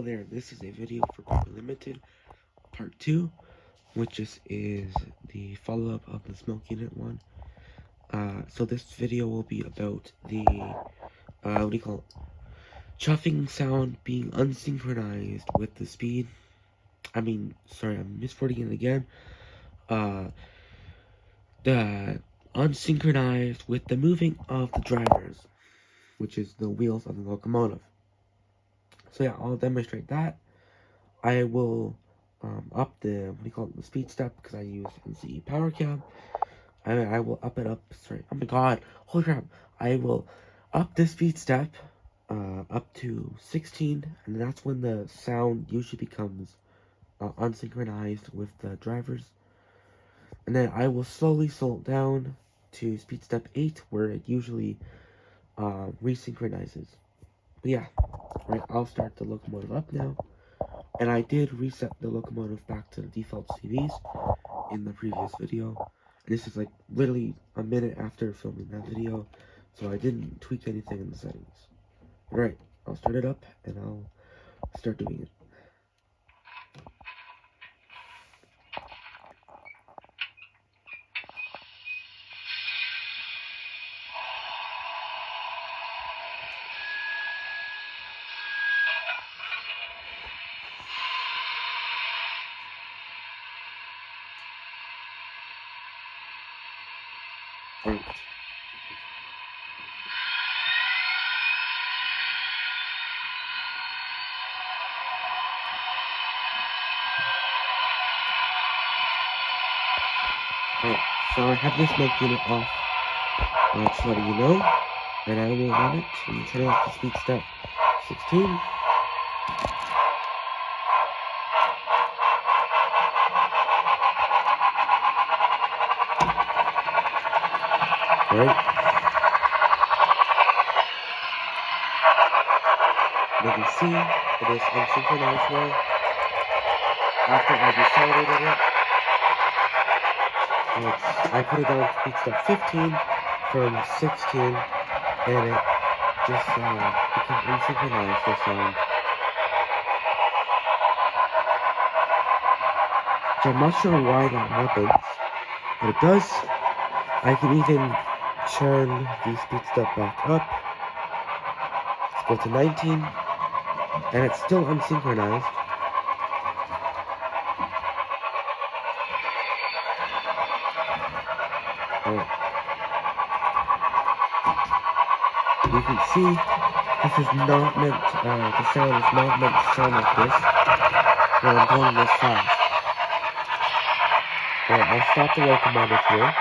There, this is a video for Paper Limited part 2, which is the follow-up of the smoke unit one. So this video will be about the chuffing sound being unsynchronized with the speed. I'm miswording it again. The unsynchronized with the moving of the drivers, which is the wheels of the locomotive. So yeah, I'll demonstrate that. I will up the speed step because I use NCE power cam. I will up it up. Sorry, oh my god, holy crap! I will up the speed step up to 16, and that's when the sound usually becomes unsynchronized with the drivers. And then I will slowly slow it down to speed step 8, where it usually resynchronizes. But yeah, right. I'll start the locomotive up now. And I did reset the locomotive back to the default CVs in the previous video. And this is like literally a minute after filming that video, so I didn't tweak anything in the settings. Alright, I'll start it up and I'll start doing it. Alright. Alright, so I have this smoke unit off, just letting you know, and I will run it and turn it off to speed step 16. Alright. You can see it is unsynchronized now. After I decelerated it, I put it down to speed step 15 from 16, and it just became unsynchronized, the sound. So I'm not sure why that happens, but it does. I can even turn the speed step back up. Let's go to 19, and it's still unsynchronized. You can see this is not meant, the sound is not meant to sound like this when I'm going this fast. Alright, I'll stop the locomotive here.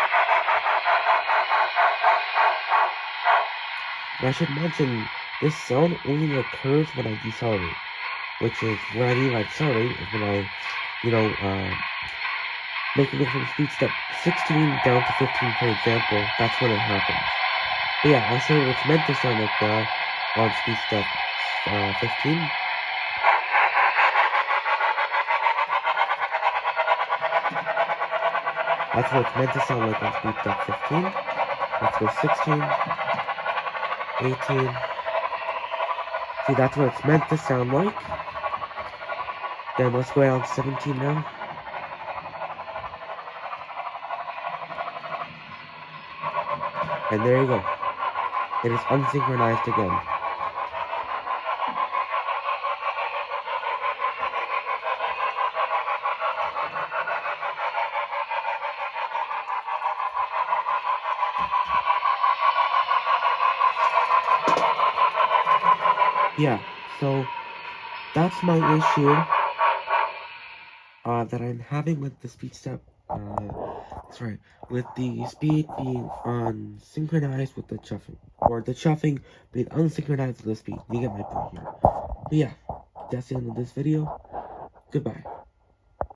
And I should mention, this sound only occurs when I decelerate, which is what I mean by accelerate is when I, making it from speed step 16 down to 15, for example. That's when it happens. But yeah, I'll show you what's meant to sound like that on speed step 15. That's what it's meant to sound like on speed step 15. Let's go 16, 18. See, that's what it's meant to sound like. Then let's go down to 17 now. And there you go. It is unsynchronized again. Yeah, so that's my issue that I'm having with the speed step, with the speed being unsynchronized with the chuffing, or the chuffing being unsynchronized with the speed. You get my point here. But yeah, that's the end of this video. Goodbye.